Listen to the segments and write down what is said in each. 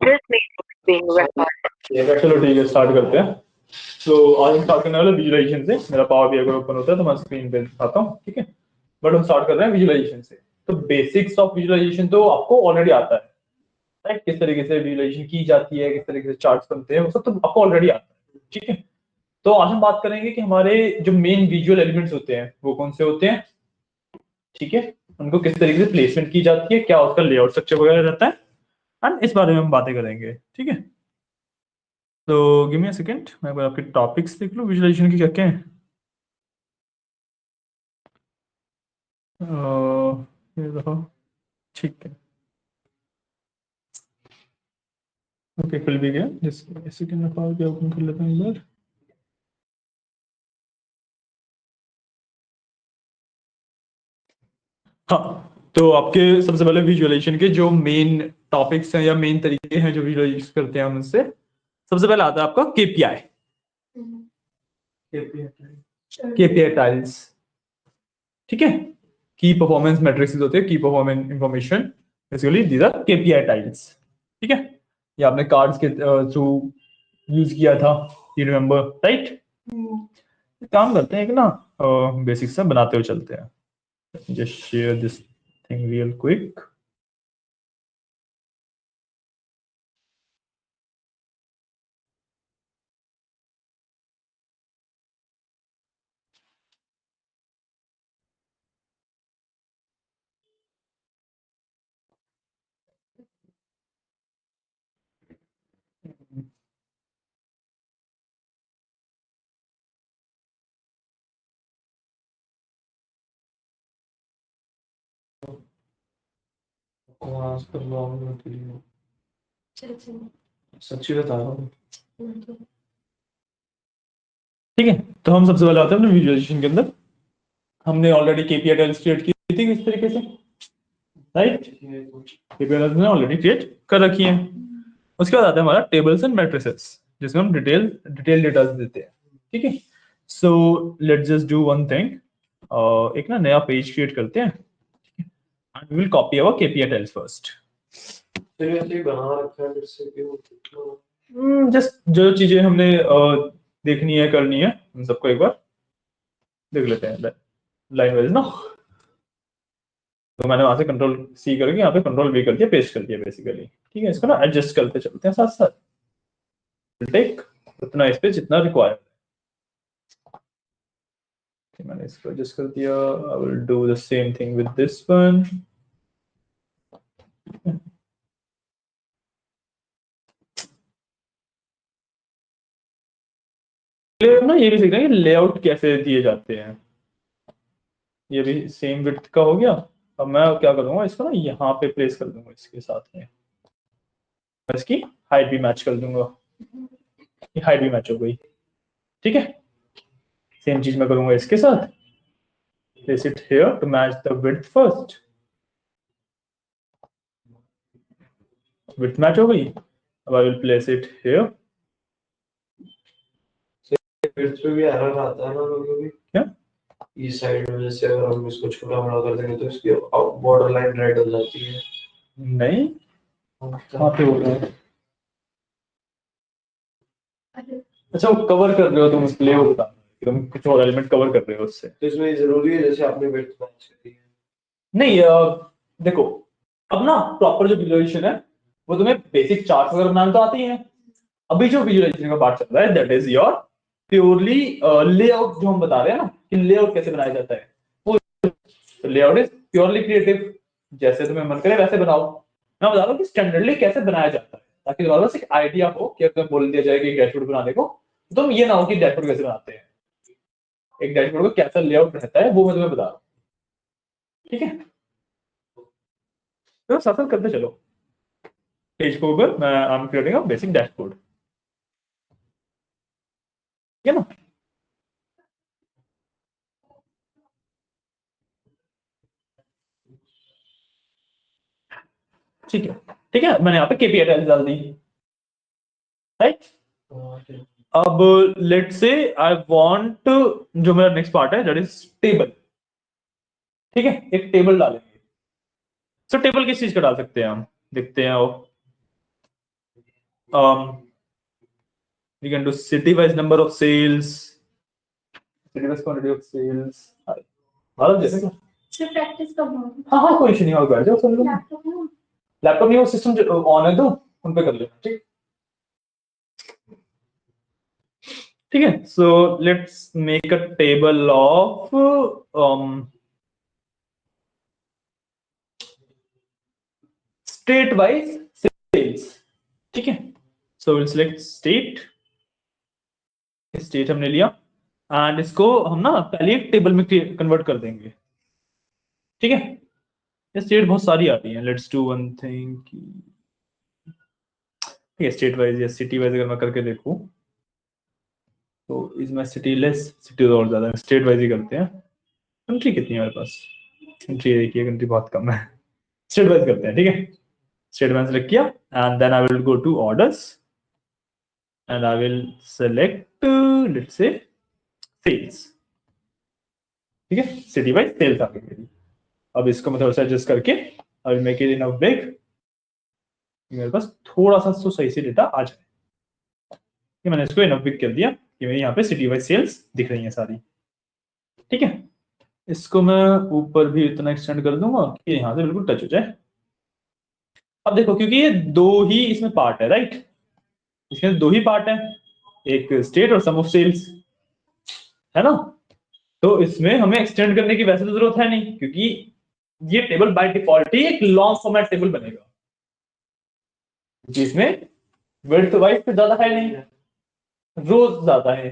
चलो ठीक है, स्टार्ट करते हैं। तो आज हम स्टार्ट करने वाले विजुअलाइजेशन से। मेरा पावर भी अगर ओपन होता है तो मैं स्क्रीन पे दिखाता हूँ, ठीक है। बट हम स्टार्ट कर रहे हैं विजुअलाइजेशन से। तो बेसिक्स ऑफ विजुअलाइजेशन तो आपको ऑलरेडी आता है, राइट। किस तरीके से विजुअलाइजेशन की जाती है, किस तरीके से चार्ट्स बनते हैं, वो सब तो आपको ऑलरेडी आता है, ठीक है। तो आज हम बात करेंगे कि हमारे जो मेन विजुअल एलिमेंट्स होते हैं वो कौन से होते हैं, ठीक है। उनको किस तरीके से प्लेसमेंट की जाती है, क्या उसका लेआउट स्ट्रक्चर वगैरह रहता है, एंड इस बारे में हम बातें करेंगे, ठीक है। तो गिव मी अ सेकंड, मैं एक बार आपके टॉपिक्स देख लूं विजुअलाइजेशन की क्या क्या है। ये देखो, ठीक है, ओके, खुल भी गया। जस्ट सेकंड में पावर क्या ओपन कर लेता हूं एक बार। हाँ, तो आपके सबसे पहले विजुअलाइजेशन के जो मेन टॉपिक्स हैं या मेन तरीके हैं जो विजुअलाइज करते हैं उनसे सबसे पहले आता है आपका केपीआई। केपीआई टाइल्स, ठीक है। की परफॉर्मेंस मैट्रिक्स होते हैं, की performance information, basically these are KPI tiles, ठीक है। ये आपने कार्ड्स के थ्रू यूज किया था, यू रिमेम्बर, राइट। काम करते हैं कि ना, बेसिक से बनाते हुए चलते हैं। Just share this thing real quick. सच्ची बता रहा हूँ, ठीक है। तो हम सबसे पहले आते हैं अपने विजुअलाइजेशन के अंदर। हमने ऑलरेडी केपीआई टाइल्स क्रिएट की थी किस तरीके से, राइट। केपीआई टाइल्स ने ऑलरेडी क्रिएट कर रखी है। उसके बाद आता है हमारा टेबल्स एंड मैट्रिसेस, जिसमें हम डिटेल डेटा देते हैं, ठीक है। So let's just do one thing, एक ना नया पेज क्रिएट करते हैं and we will copy our KPI tiles first. फिर ऐसे ही बना रखा है, जैसे कि जस्ट जो चीजें हमने देखनी है, करनी है, उन सबको एक बार देख लेते हैं लाइन वाइज ना। तो मैंने वहां से कंट्रोल सी करके यहाँ पे कंट्रोल वी करके पेस्ट कर दिया बेसिकली, ठीक है। इसको ना एडजस्ट करते चलते हैं साथ साथ, टेक उतना स्पेस जितना रिक्वायर्ड। मैंने इसको एडजस्ट कर दिया। I will do the same thing with this one. ना ये भी सीखना है कि लेआउट कैसे दिए जाते हैं। ये भी सेम विड्थ का हो गया। अब मैं क्या करूंगा, इसको ना यहाँ पे प्लेस कर दूंगा इसके साथ में, इसकी हाइट भी मैच कर दूंगा, हाइट भी मैच हो गई, ठीक है। सेम चीज मैं करूंगा इसके साथ, place it here to match the width first। width match हो गई। अब I will place it here। width पे भी एरर आता है ना कभी, क्या इस साइड में, जैसे अगर हम इसको छोटा बड़ा कर देंगे तो इसकी बॉर्डर लाइन रेड हो जाती है। नहीं, कहाँ पे हो रहा है? अच्छा, वो कवर कर रहे हो तुम, इसलिए वो बता तुम कुछ और एलिमेंट कवर कर रहे हो उससे, तो इसमें जरूरी है जैसे आपने width मैच करी है। नहीं, देखो, अब ना प्रॉपर जो विजुअलाइजेशन है वो तुम्हें बेसिक चार्ट वगैरह बनाना तो आती है। अभी जो विजुअलाइजेशन का पार्ट चल रहा है that is your purely layout, जो हम बता रहे हैं ना कि लेआउट कैसे बनाया जाता है। वो लेआउट इज प्योरली क्रिएटिव, जैसे तुम्हें मन करे वैसे बनाओ। मैं बता रहा हूँ कि स्टैंडर्डली कैसे बनाया जाता है, ताकि तुम्हारे पास एक आइडिया हो कि अगर बोल दिया जाए कि डैशबोर्ड बनाने को, तो तुम ये ना हो कि डैशबोर्ड कैसे बनाते हैं। एक डैशबोर्ड को कैसा लेआउट रहता है वो मैं तुम्हें बता रहा हूँ, ठीक है। तो साथ साथ करते चलो। पेज को ऊपर मैं I am creating a basic dashboard, ठीक है ना। ठीक है, ठीक है, मैंने यहाँ पे केपीआई टाइल्स डाल दी, राइट। अब लेट्स से आई वांट, जो मेरा नेक्स्ट पार्ट है दैट इज टेबल, ठीक है। एक टेबल डालेंगे। सो टेबल किस चीज का डाल सकते हैं हम, देखते हैं वो। we can do city wise number of sales, city wise quantity of sales. मालूम जैसे सिर्फ प्रैक्टिस कब होगी? हाँ हाँ कोई इशू नहीं होगा, जो सुन लो लैपटॉप नहीं, वो सिस्टम ऑन है तो उन पे कर लेना, ठीक ठीक है. So let's make a table of state wise sales, ठीक है. So will select state, state हमने लिया एंड इसको हम ना पहले एक टेबल में कन्वर्ट कर देंगे, ठीक है. ये स्टेट बहुत सारी आती हैं. लेट्स डू वन थिंग, ठीक है. स्टेट वाइज या सिटी वाइज अगर मैं करके देखूं तो इसमें सिटी लेस, सिटी और ज्यादा है. स्टेट वाइज ही करते हैं. कंट्री कितनी है हमारे पास? कंट्री देखिए, कंट्री बहुत कम है. स्टेट वाइज करते हैं, ठीक है. स्टेट वाइज सेलेक्ट किया and then I will go to orders and I will select let's say sales, ठीक है. सिटी वाइज सेल्स आ गई मेरी. अब इसको मैं थोड़ा सा एडजस्ट करके I will make it enough big, मेरे पास थोड़ा सा तो सही से डेटा आ जाए. ये मैंने इसको इनफ बिग कर दिया कि मेरे यहाँ पे सिटी वाइज सेल्स दिख रही हैं सारी, ठीक है. इसको मैं ऊपर भी इतना एक्सटेंड कर दूंगा कि यहाँ से बिल्कुल टच हो जाए. अब देखो क्योंकि ये दो ही इसमें पार्ट है, राइट, इसमें दो ही पार्ट है, एक स्टेट और सम ऑफ सेल्स, है ना. तो इसमें हमें एक्सटेंड करने की वैसे तो जरूरत है नहीं, क्योंकि ये टेबल बाय डिफॉल्ट ही एक लॉन्ग फॉर्मेट टेबल बनेगा, जिसमें विड्थ वाइज तो ज्यादा है नहीं, रोज ज्यादा है.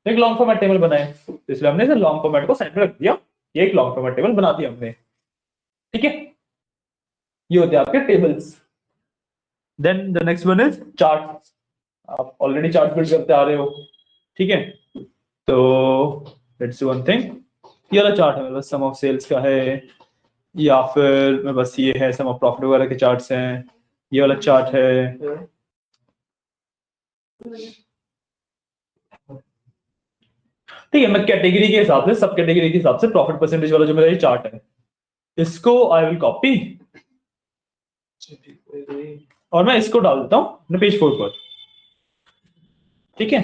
एक लॉन्ग फॉर्मेट टेबल बनाए, तो इसलिए हमने इसे लॉन्ग फॉर्मेट को साइड में रख दिया. ये एक लॉन्ग फॉर्मेट टेबल बना दिया हमने, ठीक है. ये होते हैं आपके tables. Then the next one is chart. आप ऑलरेडी चार्ट बिल्ड करते आ रहे हो, ठीक है. तो लेट्स डू वन थिंग. ये वाला चार्ट है मेरे पास, सम ऑफ सेल्स का है, या फिर मेरे पास ये है सम ऑफ प्रॉफिट वगैरह के चार्ट्स हैं. ये वाला चार्ट है, ठीक है. मैं कैटेगरी के हिसाब से, सब कैटेगरी के हिसाब से प्रॉफिट परसेंटेज वाला जो मेरा ये चार्ट है, इसको आई विल कॉपी और मैं इसको डाल देता हूं अपने पेज 4 पर, ठीक है.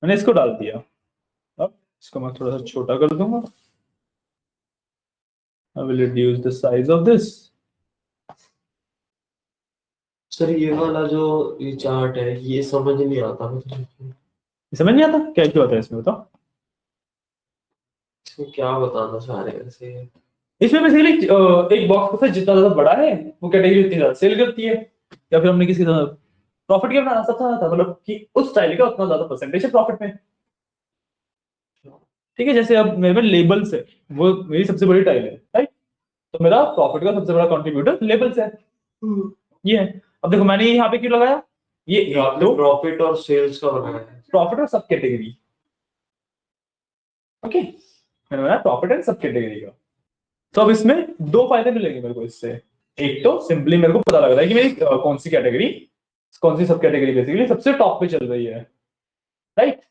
मैंने इसको डाल दिया. अब इसको मैं थोड़ा सा छोटा कर दूंगा. I will reduce the size of this. Sir ये वाला जो ये चार्ट है ये समझ नहीं आता मुझे. समझ नहीं आता क्या क्यों होता है इसमें, बताओ. इसमें क्या बताना चाह रहे हैं ऐसे? इसमें बेसिकली एक बॉक्स का जितना ज्यादा बड़ा है वो कैटेगरी उतनी ज्यादा सेल करती है, या फिर हमने किसी प्रॉफिट क्या बनाना सबसे ज्यादा, मतलब कि उस स्टाइल का उतना ज्यादा परसेंटेज है प्रॉफिट में, ठीक है. जैसे अब मेरे में लेबल्स है, वो मेरी सबसे बड़ी टाइल है, राइट. तो मेरा प्रॉफिट का सबसे बड़ा कंट्रीब्यूटर लेबल्स है, ये है. अब देखो मैंने यहाँ पे क्यों लगाया, ये आपने प्रॉफिट और सेल्स का बनाया है. प्रॉफिट और सब कैटेगरी, ओके. मैंने बनाया प्रॉफिट एंड सब कैटेगरी का. तो अब इसमें दो फायदे मिलेंगे मेरे को इससे. एक तो सिंपली मेरे को पता लग रहा है कि मेरी कौन सी कैटेगरी, कौन सी सब कैटेगरी बेसिकली सबसे टॉप पे चल रही है, राइट.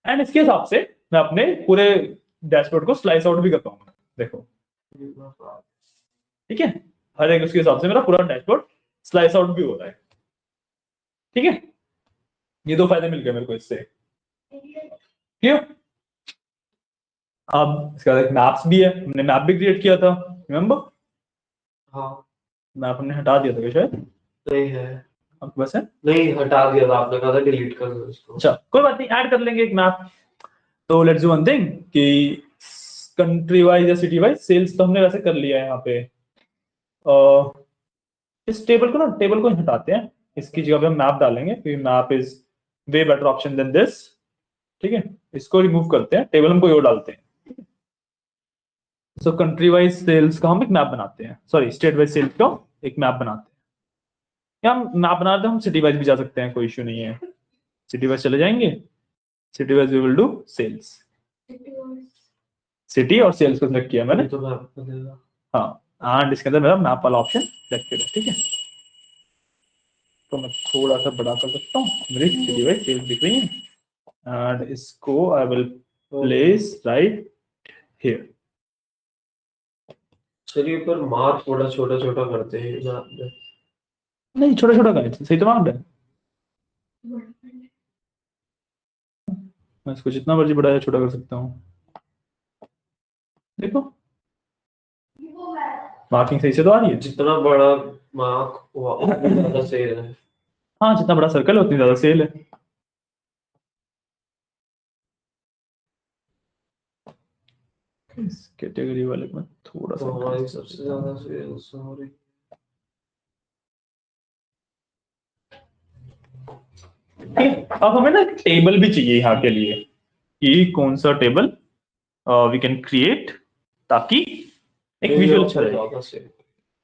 एंड इसके हिसाब से मैं अपने पूरे डैशबोर्ड को स्लाइस आउट भी कर पाऊंगा. देखो, ठीक है. हर एक उसके हिसाब से मेरा पूरा डैशबोर्ड स्लाइस आउट भी हो रहा है, ठीक है. ये दो फायदे मिल गए मेरे को इससे, क्लियर. अब इसके बाद मैप्स भी है, हमने मैप भी क्रिएट किया था, रिमेंबर. हाँ मैप हमने हटा दिया था क्या शायद, नहीं है. आपके पास है? नहीं हटा दिया था आपने, कहा था डिलीट कर दो इसको. अच्छा कोई बात नहीं, ऐड कर लेंगे एक मैप. तो लेट्स डू वन थिंग कि कंट्री वाइज या सिटी वाइज सेल्स तो हमने वैसे कर लिया है यहाँ पे. इस टेबल को ना, टेबल को हटाते हैं, इसकी जगह पे हम मैप डालेंगे क्योंकि map is way better option than this, ठीक है. इसको रिमूव करते हैं, टेबल हम कोई और डालते हैं. सो कंट्री वाइज सेल्स का हम एक मैप बनाते हैं, सॉरी स्टेट वाइज सेल्स का एक मैप बनाते हैं. या हम मैप बनाते हैं, हम सिटी वाइज भी जा सकते हैं, कोई इश्यू नहीं है. सिटी वाइज चले जाएंगे, city wise we will do sales. City और सेल्स को सिलेक्ट किया मैंने, तो मैप बनेगा. हाँ. एंड इसके अंदर मेरा मैप वाला ऑप्शन सिलेक्टेड है, ठीक है. तो मैं थोड़ा सा बड़ा कर सकता हूँ, मेरी सिटी वाइज सेल्स दिख रही है. एंड इसको I will place right here. चलिए पर मार्क थोड़ा छोटा छोटा करते हैं ना. नहीं छोटा छोटा का है, सही तो मांग रहा है। मैं इसको जितना मर्जी बड़ा या छोटा कर सकता हूँ। देखो मार्किंग सही से तो आ रही है। जितना बड़ा मार्क हुआ उतना ज्यादा सही है। हाँ जितना बड़ा सर्कल है उतनी ज्यादा सेल है। इस कैटेगरी वाले में थोड़ा तो सा हमारी सबसे ज्यादा सेल सॉरी ठीक है। अब हमें ना टेबल भी चाहिए यहाँ के लिए कि कौन सा टेबल वी कैन क्रिएट ताकि एक विजुअल अच्छा रहे। ज्यादा सेल,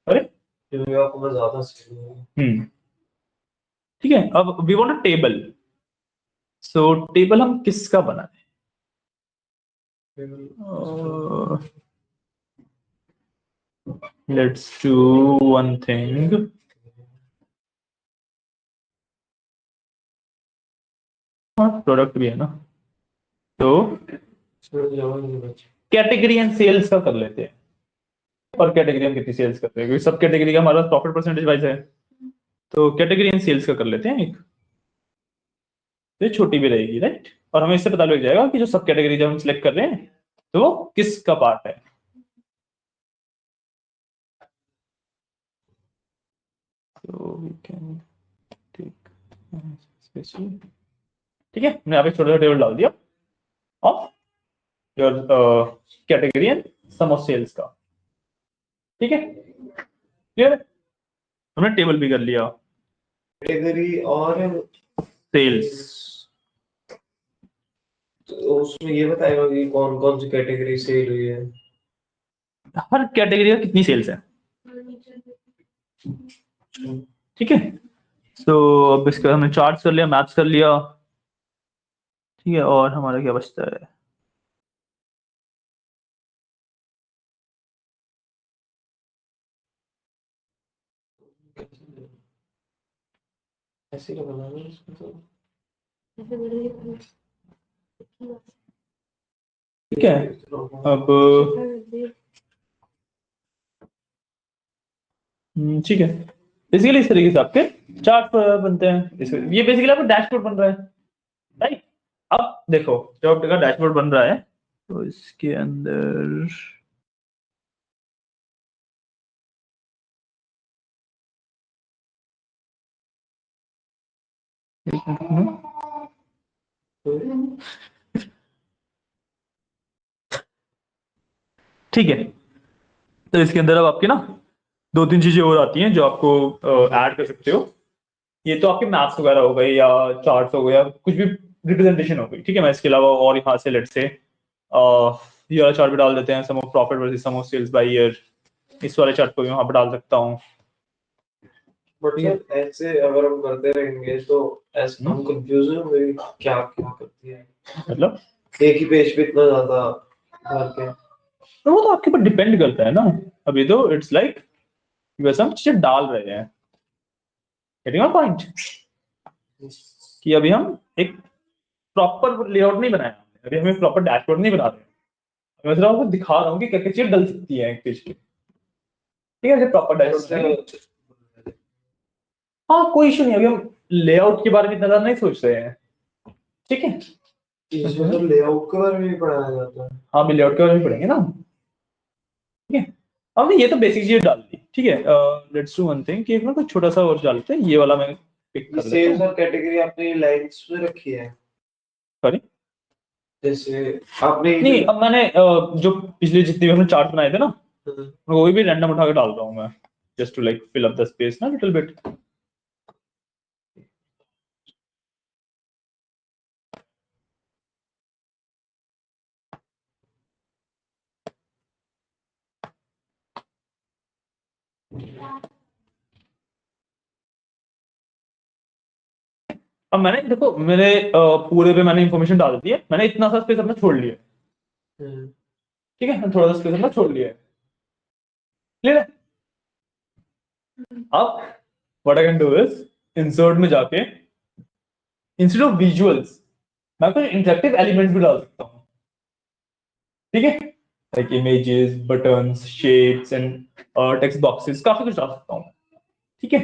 अरे न्यूयॉर्क में ज्यादा सेल है। ठीक है। अब we want a table, so table हम किसका बनाए? Let's do one thing. हाँ प्रोडक्ट भी है ना, तो कैटेगरी एंड सेल्स का कर लेते हैं। और कैटेगरी हम कितनी सेल्स करते हैं क्योंकि सब कैटेगरी का हमारा प्रॉफिट परसेंटेज वाइज है, तो कैटेगरी एंड सेल्स का कर लेते हैं एक। तो ये छोटी भी रहेगी राइट, और हमें इससे पता लग जाएगा कि जो सब कैटेगरी जब हम सिलेक्ट कर रहे हैं तो वो किसका पार्ट है। तो वी कैन टेक स्पेशल। ठीक है, मैंने यहाँ पे छोटा सा टेबल डाल दिया of your category and sum of sales का। ठीक है क्लियर, हमने टेबल भी कर लिया कैटेगरी और सेल्स। तो उसमें ये बताएगा कि कौन कौन सी कैटेगरी सेल हुई है। हर कैटेगरी का कितनी सेल्स है। ठीक है, तो अब इसका हमने चार्ट कर लिया, मैप्स कर लिया। ठीक है, और हमारा क्या बचता है? ऐसे का बनाना है इसको तो। ठीक है, अब ठीक है, बेसिकली इस तरीके से आपके चार्ट बनते हैं। ये बेसिकली आपका डैशबोर्ड बन रहा है राइट। अब देखो जब आपका डैशबोर्ड बन रहा है तो इसके अंदर ठीक है, तो इसके अंदर अब आपकी ना दो तीन चीजें और आती हैं जो आपको ऐड कर सकते हो। ये तो आपके मैथ्स वगैरह हो गए या चार्ट्स हो गए या कुछ भी रिप्रेजेंटेशन हो गई। ठीक है, मैं इसके अलावा और यहाँ से लेट से ये वाला चार्ट भी डाल देते हैं, sum of profit versus sum of sales by year. इस वाले चार्ट को भी वहां पर डाल सकता हूँ। बट सर ऐसे अगर हम करते रहेंगे तो ऐसे हम कंफ्यूज होंगे क्या क्या करती है, मतलब एक ही पेज पे इतना ज्यादा भर के। तो वो तो आपके ऊपर डिपेंड करता है ना। अभी तो इट्स लाइक वैसे हम चीजें डाल रहे हैं, गेटिंग माय पॉइंट, कि अभी हम एक प्रॉपर लेआउट नहीं बनाया हमने, अभी हमें प्रॉपर डैशबोर्ड नहीं बना रहे हैं। मैं सिर्फ आपको दिखा रहा हूँ कि क्या क्या चीज डल सकती है एक पेज पे। ठीक है, प्रॉपर डैशबोर्ड। हाँ कोई इशू नहीं, अभी हम लेआउट के बारे में इतना ज्यादा नहीं सोच रहे हैं। ठीक है, इसमें तो लेआउट के बारे में भी पढ़ाया जाता है। हाँ भी लेआउट के बारे में पढ़ेंगे ना। ठीक है, हमने ये तो बेसिक चीज डाल दी। ठीक है, लेट्स डू वन थिंग कि एक ना कुछ छोटा सा और डालते हैं। ये वाला मैं पिक कर लेता सेल्स हूँ। और कैटेगरी आपने लाइंस में रखी है सॉरी जैसे आपने नहीं, अब मैंने जो पिछले जितने भी हमने चार्ट बनाए थे ना, हाँ। वो भी रैंडम उठा के डाल रहा हूँ मैं, just to like fill up the space ना लिटिल बिट। अब मैंने देखो मेरे पूरे पे मैंने इंफॉर्मेशन डाल दी है, मैंने इतना सा स्पेस अपना छोड़ लिया है। ठीक है, मैंने थोड़ा सा स्पेस अपना छोड़ लिया है। क्लियर है? अब what I can do is insert में जाके इंस्टेड ऑफ विजुअल्स मैं कुछ इंटरेक्टिव एलिमेंट्स भी डाल सकता हूँ। ठीक है, like images, buttons, shapes and text boxes, काफी कुछ डाल सकता हूँ। ठीक है,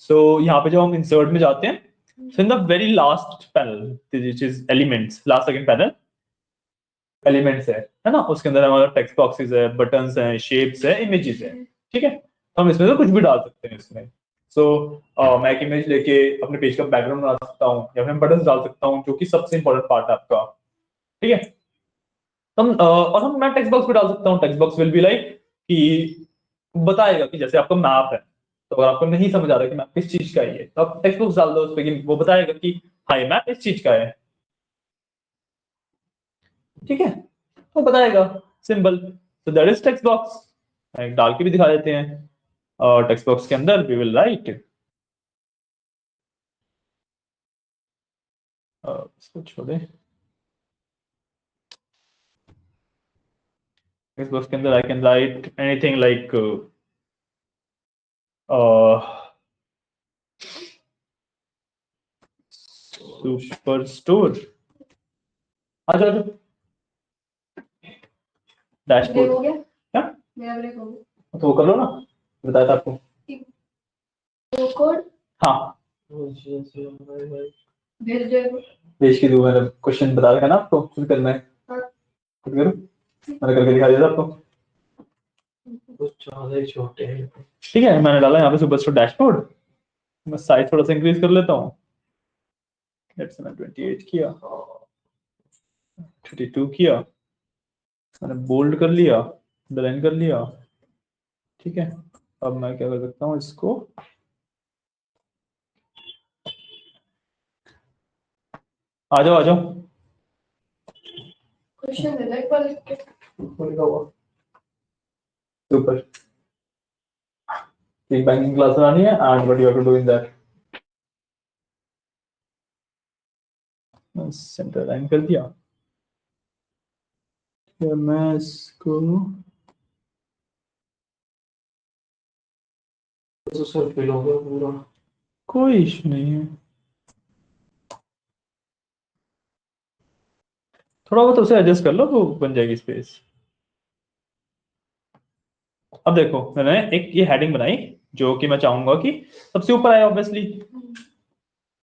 सो यहाँ पे जब हम इंसर्ट में जाते हैं, so in the very last panel which is elements, last second panel elements है ना, उसके अंदर हमारा टेक्स्ट बॉक्सेस है, बटन्स हैं, शेप्स है, इमेजेस है, ठीक है। तो हम इसमें से कुछ भी डाल सकते हैं इसमें। सो मैं एक इमेज लेके अपने पेज का बैकग्राउंड बना सकता हूँ, या फिर बटन्स डाल सकता हूँ, जो कि सबसे इंपॉर्टेंट पार्ट है आपका, ठीक है। और हम मैं टेक्स्ट बॉक्स भी डाल सकता हूँ। Text box will be like कि बताएगा कि जैसे आपका मैप है, तो अगर आपको नहीं समझ आ रहा है कि मैप किस चीज का है, तो आप टेक्स्ट बॉक्स डाल दो उस पर, वो बताएगा कि हाँ ये मैप इस चीज का है, ठीक है, तो बताएगा, सिंपल। तो दैट इज टेक्स्ट बॉक्स। डाल के भी दिखा देते हैं, और टेक्स्ट बॉक्स के अंदर वी विल राइट, इसको छोड़े, टेक्स्ट बॉक्स के अंदर I can write anything like super store, आ जाओ डैशबोर्ड, हो गया क्या मेरा ब्रेक हो गया तो वो कर लो ना, बताया था आपको। वो कोड हाँ भेज दो भेज के दूँ, मैंने क्वेश्चन बता रखा ना आपको, खुद करना है, खुद करो, मैंने करके दिखा दिया था आपको, कुछ ज्यादा ही छोटे हैं। ठीक है। मैंने डाला यहाँ पे सुपर स्टोर डैशबोर्ड, मैं साइज थोड़ा सा इंक्रीज कर लेता हूँ, लेट्स से 28 किया, 32 किया, मैंने बोल्ड कर लिया, अंडरलाइन कर लिया, ठीक है। अब मैं क्या कर सकता हूँ, इसको आ जाओ आ जाओ, क्वेश्चन है लाइक पर लिखा हुआ सुपर, एक बैंकिंग क्लास बनानी है, and what you have to do in that, centre line कर दिया, फिर मैं इसको तो सर फिल हो गया पूरा। कोई इशू नहीं है, थोड़ा बहुत उसे एडजस्ट कर लो तो बन जाएगी स्पेस। अब देखो मैंने एक ये हेडिंग बनाई, जो कि मैं चाहूंगा कि सबसे ऊपर आए, ऑब्वियसली,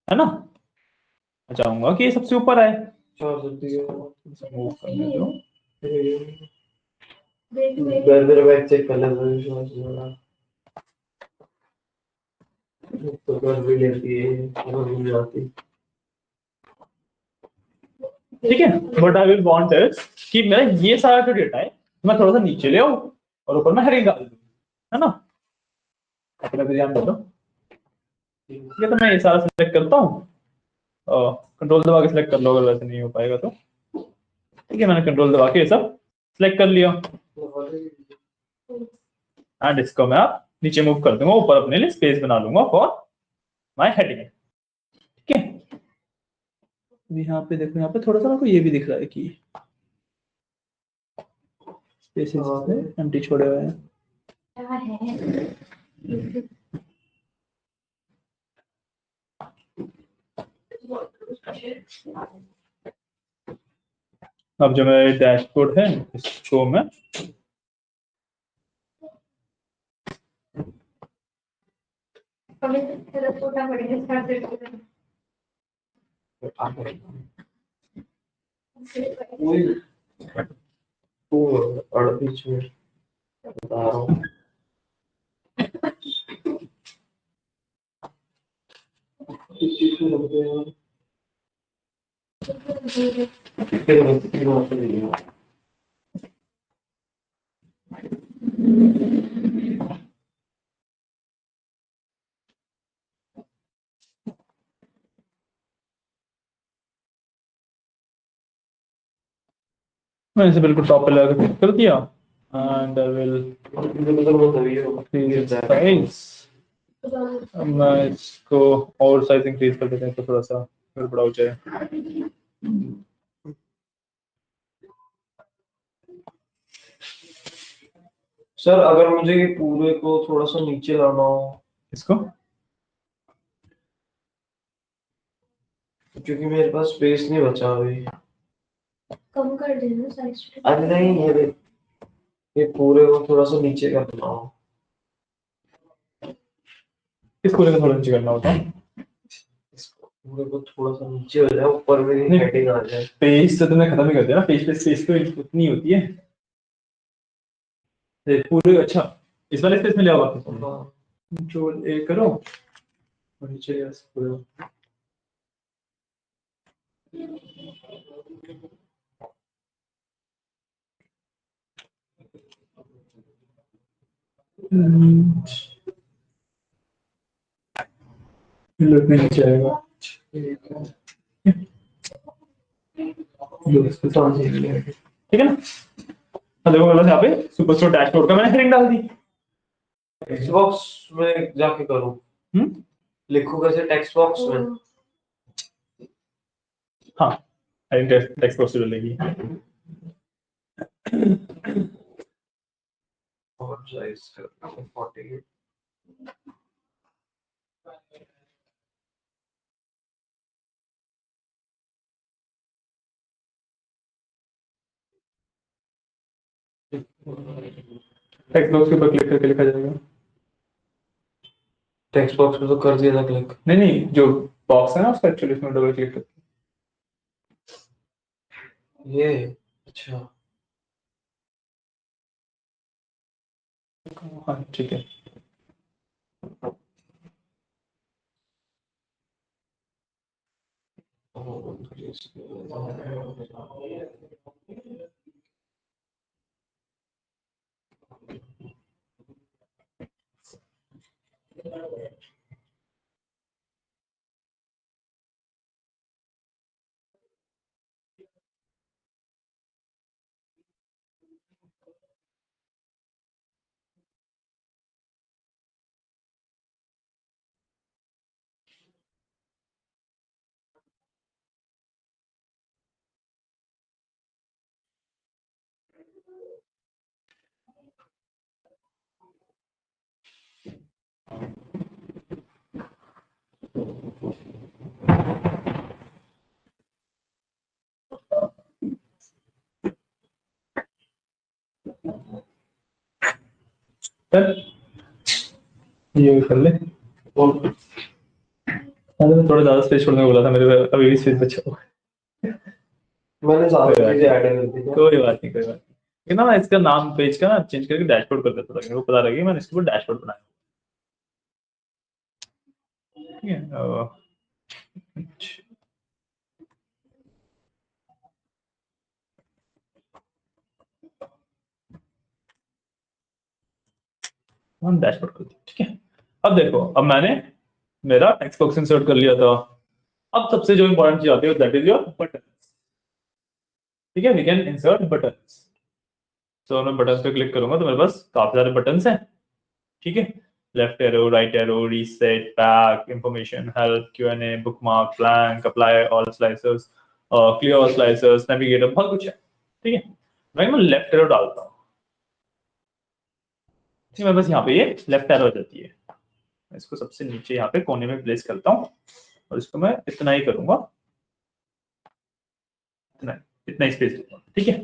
है ना, मैं चाहूंगा कि ये सबसे ऊपर आए, चार सब्जी मूव करने दो, मेरा बैग चेक कर लेना, तो कर भी लेती है, कर भी जाती। ठीक है। But I will want is कि मेरा ये सारा जो डेटा है मैं थोड़ा सा नीचे ले आऊं, और ऊपर मैं हेडिंग डाल दूं, है ना, अपना भी ध्यान रखो, ठीक है। तो मैं ये सारा सिलेक्ट करता हूँ, कंट्रोल दबा के सिलेक्ट कर लो अगर वैसे नहीं हो पाएगा तो, ठीक है। मैंने कंट्रोल दबा के ये सब सिलेक्ट कर लिया, एंड इसको मैं आप नीचे मूव कर दूंगा, ऊपर अपने लिए स्पेस बना लूंगा फॉर माय हेडिंग, ठीक है। यहाँ पे देखो, यहाँ पे थोड़ा सा मेरे को ये भी दिख रहा है कि स्पेसेस एम्प्टी छोड़े हुए हैं, क्या है अब जो मेरा डैशबोर्ड है इसको मैं हमें तेरा छोटा पड़ेगा स्टार्ट करते वही तू बीच में बता रहा हूँ। किस चीज में लगते हैं फिर मैंने इसे बिल्कुल टॉप पे लगा के कर दिया, and I will increase size, मैं इसको और साइज इंक्रीज कर देते हैं तो थोड़ा सा बड़ा हो जाए, सर अगर मुझे ये पूरे को थोड़ा सा नीचे लाना हो, इसको क्योंकि मेरे पास स्पेस नहीं बचा अभी। कम कर देना साइज अरे नहीं ये पूरे को थोड़ा सा नीचे करना हो, इस पूरे को थोड़ा नीचे करना होता है, इसको पूरे को थोड़ा सा नीचे हो जाए, ऊपर मेरी नहीं। हेडिंग आ जाए। पेज तो तुमने खत्म ही कर दिया ना, पेज पे स्पेस तो उतनी होती है। ये पूरे अच्छा इस वाले स्पेस में ले आओ वापस, हाँ, कंट्रोल ए करो और नीचे यस पूरे। लुक में नीचे आएगा, ठीक है ना। अब देखो मेरे पास यहाँ पे सुपरस्टोर डैशबोर्ड का मैंने हेडिंग डाल दी। टेक्स्ट बॉक्स में जाके करूँ, लिखो कैसे टेक्स्ट बॉक्स में? हाँ हेडिंग टेक्स्ट बॉक्स से डलेगी। और साइज 48। टेक्स्ट बॉक्स के ऊपर क्लिक करके लिखा जाएगा। टेक्स्ट बॉक्स में तो कर दिया था क्लिक। नहीं नहीं, जो बॉक्स है ना उसका एक्चुअली इसमें डबल क्लिक करके। ये अच्छा, हाँ ठीक है। चल ये कर ले। और अरे मैं थोड़ा ज्यादा स्पेस छोड़ने को बोला था, मेरे पे अभी भी स्पेस बचा हुआ है। मैंने ज्यादा कोई बात चीजें नहीं, ऐड कर दी क्या? कोई बात नहीं, कोई बात नहीं। ये ना मैं इसका नाम पेज का ना चेंज करके डैशबोर्ड कर देता था, मेरे को पता लगे मैंने इसके ऊपर डैशबोर्ड बनाया। ठीक है हम डैशबोर्ड कर दिया, ठीक है। अब देखो, अब मैंने मेरा टेक्स्ट बॉक्स इंसर्ट कर लिया था। अब सबसे जो इंपॉर्टेंट चीज आती है दैट इज योर बटन। ठीक है, वी कैन इंसर्ट बटन्स। तो मैं बटन पे क्लिक करूंगा तो मेरे पास काफी सारे बटन्स हैं। ठीक है, left arrow, right arrow, reset, back, information, help, Q&A, bookmark, blank, apply all slicers, clear all slicers, navigator, बहुत कुछ है। ठीक है, मैं लेफ्ट एरो डालता हूँ। ठीक है, मेरे पास यहाँ पे ये लेफ्ट एरो आ जाती है। मैं इसको सबसे नीचे यहाँ पे कोने में प्लेस करता हूँ और इसको मैं इतना ही करूंगा, इतना इतना ही स्पेस दूंगा। ठीक है,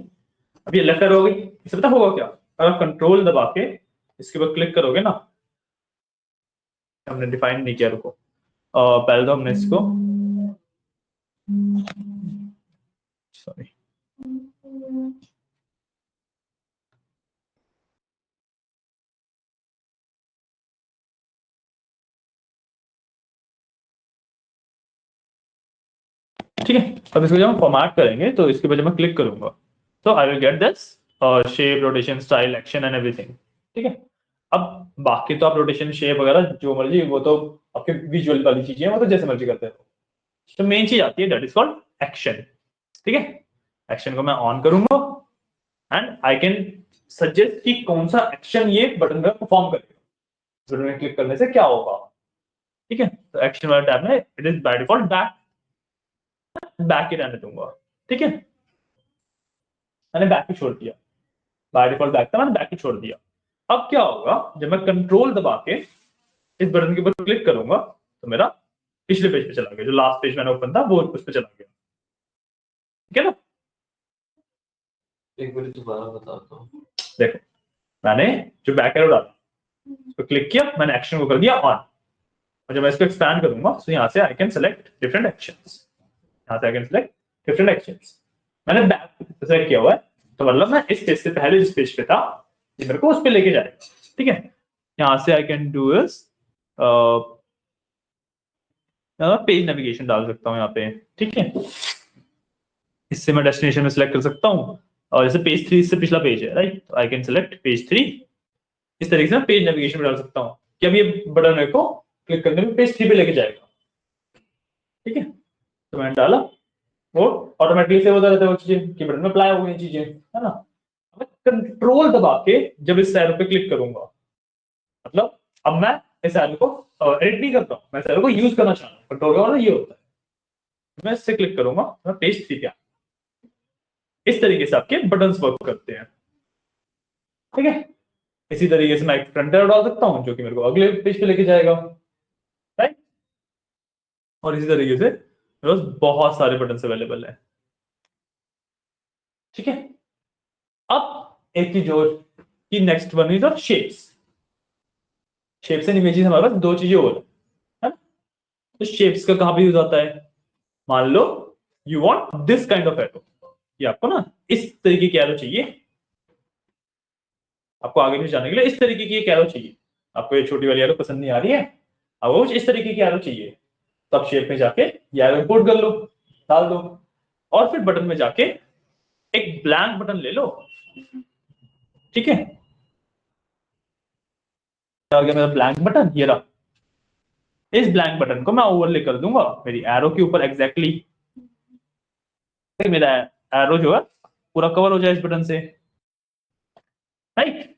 अब ये लेफ्ट एरो हो गई। इससे पता होगा क्या, अगर आप कंट्रोल दबा के इसके ऊपर क्लिक करोगे ना, हमने डिफाइन नहीं किया, रुको। पहले तो हमने इसको, सॉरी, ठीक है। अब इसको जब हम फॉर्मेट करेंगे तो इसके ऊपर जब मैं क्लिक करूंगा तो I will get this shape, rotation, style, action and everything. ठीक है, अब बाकी तो आप रोटेशन, शेप वगैरह जो मर्जी, वो तो आपके विजुअल वाली चीजें हैं, वो तो जैसे मर्जी करते हो। तो मेन चीज आती है दैट इज कॉल्ड एक्शन। ठीक है, एक्शन को मैं ऑन करूंगा एंड आई कैन सजेस्ट कि कौन सा एक्शन ये बटन का परफॉर्म करेगा, बटन में क्लिक करने से क्या होगा। ठीक है, तो एक्शन वाला टैब में it is by default back, back ही रहने दूंगा। ठीक है, मैंने बैक ही छोड़ दिया, बाय डिफॉल्ट बैक था, मैंने बैक ही छोड़ दिया। अब क्या होगा, जब मैं कंट्रोल दबा के इस बटन के ऊपर क्लिक करूंगा तो मेरा पिछले पेज पे चला गया, जो लास्ट पेज मैंने ओपन था वो उस पर चला गया। ठीक है ना, एक बार दोबारा बताता हूँ। देखो मैंने जो बैक एरो डाला उस पर क्लिक किया, मैंने एक्शन को कर दिया ऑन। और जब मैं इसको एक्सपैंड करूंगा तो यहाँ से I can select different actions, यहाँ से I can select different actions. मैंने बैक सेलेक्ट किया हुआ है तो मतलब मैं इस पेज से पहले जिस पेज पे था ये मेरे को उस पे लेके जाएगा, ठीक है। यहाँ से I can do is page navigation डाल सकता हूँ यहाँ पे, ठीक है। इससे मैं डेस्टिनेशन में सिलेक्ट कर सकता हूँ और जैसे पेज 3 इससे पिछला पेज है, राइट, तो आई कैन सेलेक्ट पेज 3। इस तरीके से मैं पेज नेविगेशन में डाल सकता हूँ कि अब ये बटन मेरे को क्लिक करने में पेज 3 पे लेके जाएगा, ठीक है। तो मैंने डाला वो ऑटोमेटिकली से होता रहता है वो चीजें कि बटन में अप्लाई हो गई चीजें, है ना। अब कंट्रोल दबा के जब इस एरो पे क्लिक करूंगा मतलब अब मैं इस एरो को एडिट नहीं करता हूँ, मैं इस एरो को यूज करना चाह रहा हूँ। कंट्रोल का मतलब ये होता है मैं इससे क्लिक करूंगा तो मैं पेज 3 पे, इस तरीके से आपके बटन्स वर्क करते हैं, ठीक है। इसी तरीके से मैं एक फ्रंट एरो डाल सकता हूं जो कि मेरे को अगले पेज पे लेके जाएगा, राइट। और इसी तरीके से मेरे पास बहुत सारे बटन्स अवेलेबल है, ठीक है। अब एक चीज और कि next one is of shapes. Shapes and images हमारे पास दो चीजें और है ना। तो शेप्स का कहां पे यूज आता है, मान लो you want this kind of arrow, ये आपको ना इस तरीके की एरो चाहिए, आपको आगे भी जाने के लिए इस तरीके की एक एरो चाहिए। आपको ये छोटी वाली एरो पसंद नहीं आ रही है, आपको कुछ इस तरीके की एरो चाहिए, तो आप शेप में जाके ये एरो इंपोर्ट कर लो, डाल दो, और फिर बटन में जाके एक ब्लैंक बटन ले लो, ठीक है। क्या हो गया मेरा ब्लैंक बटन, ये रहा। इस ब्लैंक बटन को मैं ओवरले कर दूंगा मेरी एरो के ऊपर एग्जैक्टली, मेरा एरो जो है पूरा कवर हो जाए इस बटन से, राइट।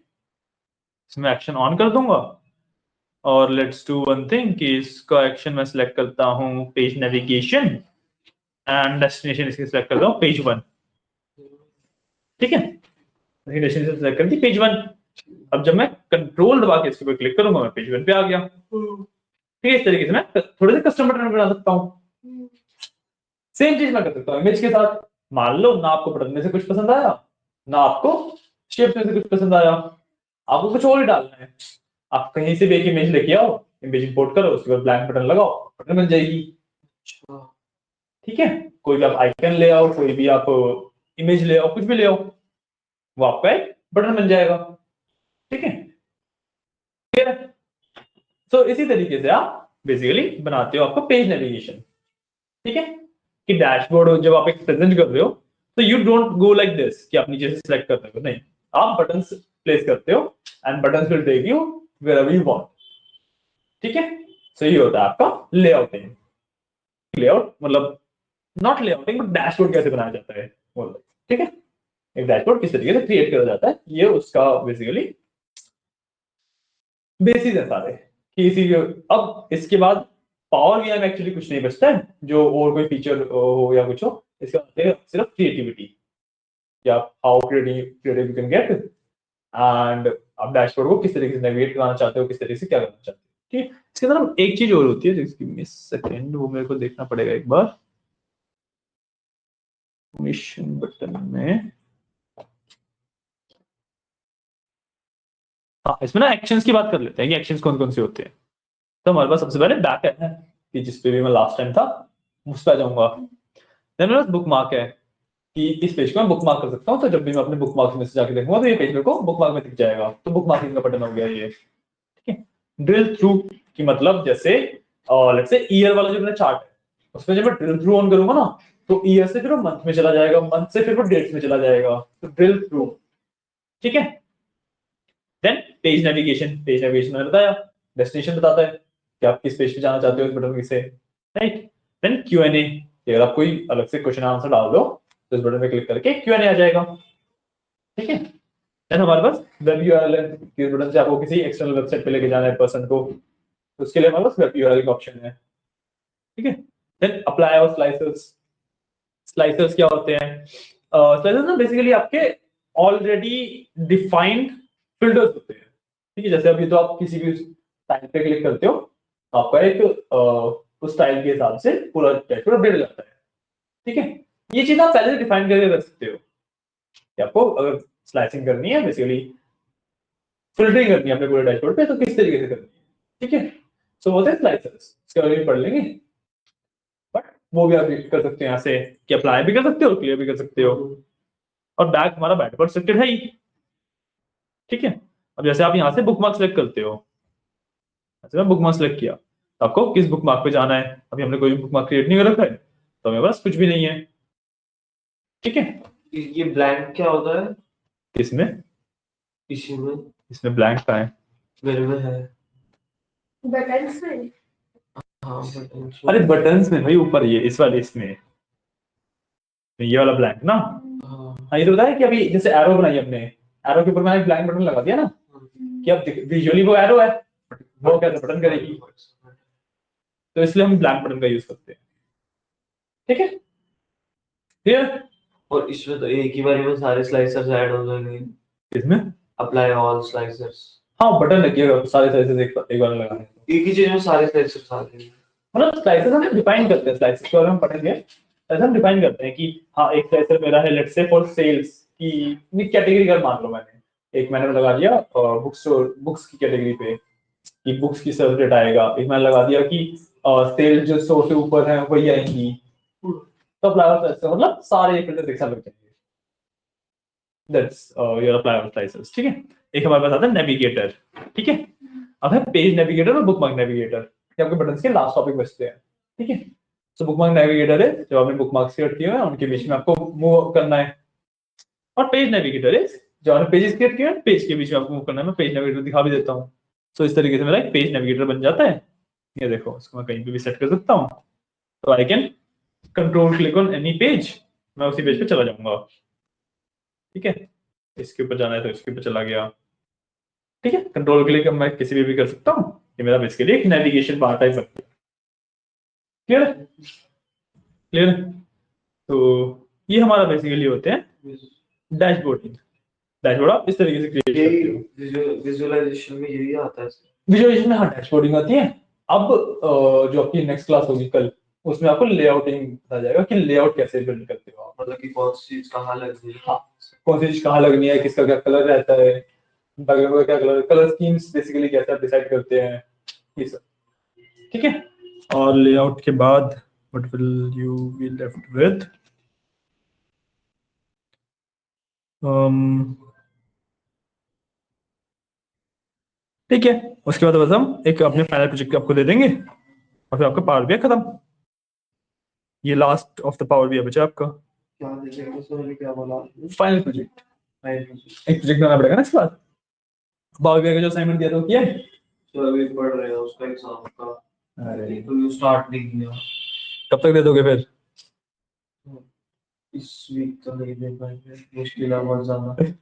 इसमें एक्शन ऑन कर दूंगा और लेट्स डू वन थिंग कि इसका एक्शन मैं सिलेक्ट करता हूं पेज नेविगेशन एंड डेस्टिनेशन इसकी सिलेक्ट करता हूं पेज 1, ठीक है। डेस्टिनेशन सिलेक्ट कर दी पेज 1। अब जब मैं कंट्रोल दबा के इसके ऊपर क्लिक करूंगा मैं पेज 1 पे आ गया, ठीक है। इस तरीके से मैं थोड़े से कस्टम बटन बना सकता हूं। सेम चीज मैं कर सकता हूं इमेज के साथ। मान लो ना आपको बटन में से कुछ पसंद आया ना आपको शेप में से कुछ पसंद आया, आपको कुछ और ही डालना है, आप कहीं से भी एक इमेज लेके आओ, इमेज इंपोर्ट करो, उसके बाद ब्लैंक बटन लगाओ, बटन बन जाएगी, ठीक है। कोई भी आप आइकन ले आओ, कोई भी आप इमेज ले आओ, कुछ भी ले आओ, वो आपका एक बटन बन जाएगा, ठीक है। तो इसी तरीके से आप बेसिकली बनाते हो आपका पेज नेविगेशन, ठीक है। कि डैशबोर्ड जब आप एक प्रेजेंट कर रहे हो तो you don't go like this कि आप नीचे से सिलेक्ट करते हो, नहीं, आप बटन्स प्लेस करते हो and buttons will take you wherever you want, ठीक है। सो ये होता है आपका लेआउटिंग। लेआउट मतलब नॉट लेआउटिंग बट डैशबोर्ड कैसे बनाया जाता है, ठीक है। एक डैशबोर्ड किस तरीके से क्रिएट किया जाता है ये उसका बेसिकली बेसिस है सारे कि इसी। अब इसके बाद पावर बीआई में एक्चुअली कुछ नहीं बचता है जो और कोई फीचर हो या कुछ हो, इसका मतलब सिर्फ क्रिएटिविटी, कि आप how creative you can get and आप डैशबोर्ड को किस तरीके से नेविगेट कराना चाहते हो, किस तरीके से क्या करना चाहते हो, ठीक है। इसके अंदर एक चीज और होती है जिसकी मिस सेकंड वो मेरे को देखना पड़ेगा एक बार, मिशन बटन में, हाँ इसमें ना एक्शंस की बात कर लेते हैं कि एक्शंस कौन कौन से होते हैं। तो हमारे पास सबसे पहले बैक है कि जिस पे भी मैं लास्ट टाइम था उस पर जाऊंगा। देन मेरे पास बुक मार्क है कि इस पेज को मैं बुक मार्क कर सकता हूँ, तो जब भी मैं अपने बुक मार्क में से जाके देखूंगा तो ये पेज मेरे को बुक मार्क में दिख जाएगा, तो बुक मार्किंग का बटन हो गया ये, ठीक है। ड्रिल थ्रू की मतलब जैसे लेट्स से ईयर वाला जो मेरा चार्ट है उसमें जब मैं ड्रिल थ्रू ऑन करूंगा ना तो ईयर से फिर वो मंथ में चला जाएगा, मंथ से फिर वो डेट्स में चला जाएगा, तो ड्रिल थ्रू, ठीक है। Then page navigation, page navigation मैंने बताया, डेस्टिनेशन बताता है कि आप किस पेज पे जाना चाहते हो इस बटन से, राइट। देन Q&A, अगर आप कोई अलग से क्वेश्चन आंसर डाल दो तो इस बटन पे क्लिक करके Q&A आ जाएगा, ठीक है। देन हमारे पास वेब यूआरएल है कि इस बटन से आपको किसी एक्सटर्नल वेबसाइट पे लेके जाना है पर्सन को, तो उसके लिए हमारे पास वेब यूआरएल का ऑप्शन है, ठीक है। देन अप्लाई और स्लाइसर्स, स्लाइसर्स क्या होते हैं, स्लाइसर्स ना बेसिकली आपके ऑलरेडी डिफाइंड फिल्टर्स होते हैं, ठीक है। जैसे अभी तो आप किसी भी टाइप पे क्लिक करते हो तो आपका एक उस स्टाइल के हिसाब से पूरा डैशबोर्ड अपडेट हो जाता है, ठीक है। ये चीज आप पहले से डिफाइन करके कर सकते हो कि आपको अगर स्लाइसिंग करनी है बेसिकली फिल्टरिंग करनी है अपने पूरे डैशबोर्ड पे तो किस तरीके से करनी है, ठीक है। सो होते हैं स्लाइसर्स, इसके बारे में पढ़ लेंगे, बट वो भी आप कर सकते हैं यहाँ से कि अप्लाई भी कर सकते हो, क्लियर भी कर सकते हो। और बैक हमारा बैकवर्ड सिलेक्टेड है ही, ठीक है। अब जैसे आप यहाँ से बुकमार्क सेलेक्ट करते हो, जैसे मैं बुकमार्क सेलेक्ट किया, तो आपको किस बुकमार्क पे जाना है, अभी हमने कोई बुकमार्क क्रिएट नहीं कर रखा है तो हमें पास कुछ भी नहीं है, ठीक है। ये ब्लैंक क्या होता है किसमें? इसी में? इसमें ब्लैंक का है, मेरे में है। बटन्स में। हाँ बटन्स अरे बटन्स में भाई, ऊपर ये इस वाले इसमें ये वाला ब्लैंक ना। हाँ हाँ, ये तो बताया कि अभी जैसे एरो बनाई हमने, एरो के ऊपर मैंने ब्लैंक बटन लगा दिया ना, कि अब विजुअली वो एरो है, वो कैसे बटन करेगी, तो इसलिए हम ब्लैंक बटन का यूज करते हैं, ठीक है, क्लियर। और इसमें तो एक ही बार में सारे स्लाइसर्स ऐड हो जाएंगे। इसमें अप्लाई ऑल स्लाइसर्स, हाँ बटन लगिएगा सारे स्लाइसेस एक बार लगाने को। एक ही चीज में सारे स्लाइसर्स आ जाएंगे। मतलब स्लाइसेस हम डिफाइन करते हैं, स्लाइसेस के बारे में पढ़ेंगे, ऐसा हम डिफाइन करते हैं कि हाँ एक स्लाइसर मेरा है लेट्स से फॉर सेल्स की कैटेगरी का मान लो, मैंने लगा दिया बुक्स की कैटेगरी पे कि बुक्स की सेल रेट आएगा, एक मैंने लगा दिया कि सेल जो 100 से ऊपर है वही आएंगी, तो अप्लाई मतलब सारे फिल्टर एक साथ लग जाएंगे, that's your apply of slices, ठीक है। एक हमारे पास आता है नेविगेटर, ठीक है। अब है पेज नेविगेटर और बुकमार्क नेविगेटर, ये आपके बटन्स के लास्ट टॉपिक बचते हैं, ठीक है। सो बुकमार्क नेविगेटर है जो आपने बुकमार्क्स क्रिएट किए हैं उनके बीच में आपको मूव करना है, और पेज नेविगेटर है जो आपने पेजेस क्रिएट किए हैं पेज के बीच में आपको मूव करना है। मैं पेज नेविगेटर दिखा भी देता हूँ, सो इस तरीके से मेरा एक पेज नेविगेटर बन जाता है। ये देखो, इसको मैं कहीं पे भी सेट कर सकता हूँ, तो I can control click on any page, मैं उसी पेज पे चला जाऊंगा, ठीक है। इसके ऊपर जाना है तो इसके ऊपर चला गया, ठीक है। कंट्रोल क्लिक मैं किसी भी कर सकता हूँ, ये मेरा बेसिकली एक नेविगेशन बार टाइप है, क्लियर है, क्लियर। तो ये हमारा बेसिकली होते हैं डैशबोर्डिंग, डैशबोर्ड आप इस तरीके से क्रिएट करते हो। विजुअलाइजेशन में यही आता है। विजुअलाइजेशन में हाँ डैशबोर्डिंग आती है। अब जो आपकी नेक्स्ट क्लास होगी कल, उसमें आपको लेआउटिंग बताया जाएगा कि लेआउट कैसे बिल्ड करते हो आप, मतलब कि कौन सी चीज कहाँ लगनी है। हाँ कौन सी चीज कहाँ लगनी है, किसका क्या कलर रहता है, बैकग्राउंड का क्या कलर, कलर स्कीम्स बेसिकली कैसे आप डिसाइड करते हैं, ये सब, ठीक है। और लेआउट के बाद what will you be left with, ठीक है। उसके बाद बस हम एक अपने फाइनल प्रोजेक्ट आपको दे देंगे और फिर आपका पावर भी खत्म, ये लास्ट ऑफ द पावर भी बचा आपका क्या देखेंगे सर, मैंने क्या बोला? Final project. एक प्रोजेक्ट बनाना पड़ेगा ना इसके बाद, पावर भी का जो असाइनमेंट दिया था वो किया है? तो अभी पढ़ रहे हो उसका एग्जाम का। अरे तो यू स्टार्ट नहीं किया। कब तक दे दोगे फिर? इस वीक तो नहीं दे पाएंगे, मुश्किल है बहुत ज्यादा।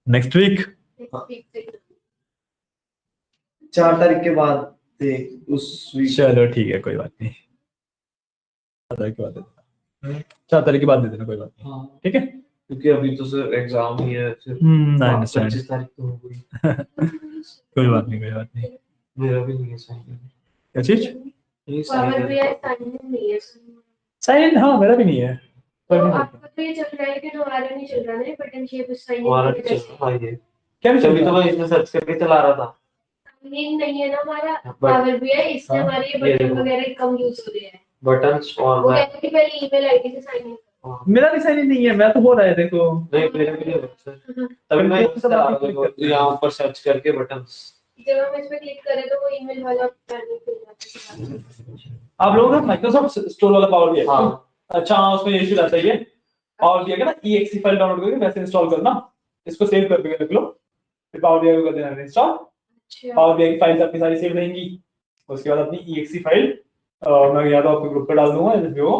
Next week? 4 तारीख के बाद देख उस वीक। चलो ठीक है, कोई बात नहीं, 4 तारीख के बाद दे देना, 4 तारीख के बाद दे देना, कोई बात नहीं, हाँ ठीक है। क्योंकि अभी तो सर एग्जाम ही है, फिर आई अंडरस्टैंड 25 तारीख तो हो गई। कोई बात नहीं, कोई बात नहीं। मेरा भी नहीं है साइन। क्या चीज? नहीं पावर साइन भी असाइनमेंट नहीं है। साइन, हाँ मेरा भी नहीं है, तो कोई नहीं आपका तो ये चल रहा है कि हमारा नहीं चल रहा है, बटन शेप हमारा असाइनमेंट चल रहा है ये। क्या नहीं तभी चल तो रहा? मैं इसमें सर्च करके चला रहा था। नहीं है ना हमारा But- पावर भी है, इससे हाँ, हमारे ये ये बटन देखो। वगैरह कम यूज हो रहे हैं। बटन्स और वो मैं कहते हैं कि पहले ईमेल आईडी से साइन इन हाँ। मेरा भी साइन नहीं है, मैं तो हो रहा है देखो। नहीं मेरा भी नहीं होता सर। करो। तभी मैं सब चला आप रहा click था करते हैं। यहाँ ऊपर सर्च करके बटन्स। जब हम इस पे क्लिक करें तो वो ईमेल वाला पैनल खुल जाता है। आप लोगों का माइक्रोसॉफ्ट स्टोर वाला पावर भी है? हाँ अच्छा हाँ, उसमें ये इशू रहता है, ये पावर भी ना exe फाइल डाउनलोड करके वैसे इंस्टॉल करना, इसको सेव करके रख लो, फिर पावर भी कर देना इंस्टॉल। अच्छा पावर भी फाइल्स आपकी सारी सेव रहेंगी, उसके बाद अपनी exe फाइल मैं या तो आपके ग्रुप पे डाल दूंगा जिसमें हो,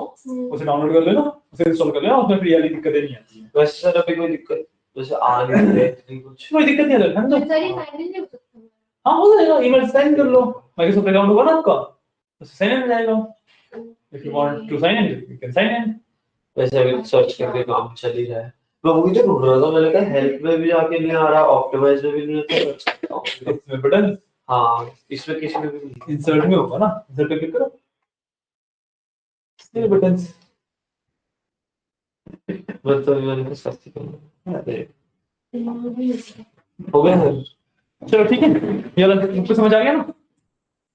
उसे डाउनलोड कर लेना, उसे इंस्टॉल कर लेना, उसमें फिर ये वाली दिक्कतें नहीं आती हैं। वैसे सर अभी कोई दिक्कत वैसे आ नहीं रही है इतनी कुछ। कोई दिक्कत नहीं है, तो सारी साइन इन नहीं हो सकता। हाँ हो जाएगा, ईमेल साइन कर लो, माइक्रोसॉफ्ट अकाउंट होगा ना आपका, तो साइन इन हो जाएगा। If you want to sign in you can sign in. वैसे अभी सर्च करके काम चल ही रहा है। मैं वही तो ढूंढ रहा था, मैंने कहा हेल्प में भी जाके नहीं आ रहा, ऑप्टिमाइज में भी नहीं आता। इसमें बटन हाँ इसमें किसी में भी नहीं। इंसर्ट में होगा ना, इंसर्ट पे क्लिक करो, ये बटन्स मतलब मैंने तो सर्च किया। अरे हो गया सर। चलो ठीक है, ये वाला आपको समझ आ गया ना?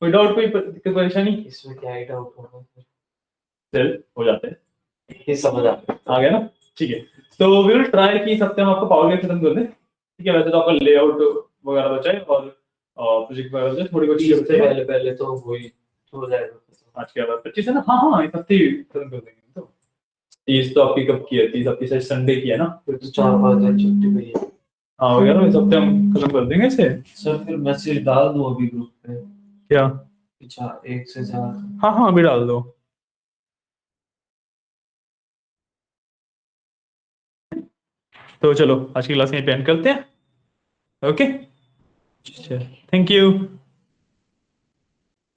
कोई डाउट, कोई दिक्कत परेशानी? इसमें क्या ही डाउट होगा, चल हो जाते हैं, ये समझ आ गया। आ गया ना? ठीक है, तो वी विल ट्राई कि इस हफ्ते हम आपको पावर BI खत्म कर दें। ठीक है, वैसे तो आपका लेआउट वगैरह बचा है और प्रोजेक्ट वगैरह बचा है, थोड़ी बहुत चीजें बची इससे हैं। पहले पहले तो वही हो जाएगा। आज के बाद 25 है ना? हाँ हाँ, इस हफ्ते ही खत्म कर देंगे। तो 30 तो आपकी कब की है? 30 आपकी शायद संडे की है ना? फिर तो 4-5 दिन छुट्टी हुई है। हाँ वगैरह, इस हफ्ते हम खत्म कर देंगे इसे। सर फिर मैसेज डाल दो अभी ग्रुप पे, क्या? अच्छा 1 से 4। हाँ हाँ, अभी डाल दो। तो चलो आज की क्लास यहीं पे एंड करते हैं। Okay, thank you.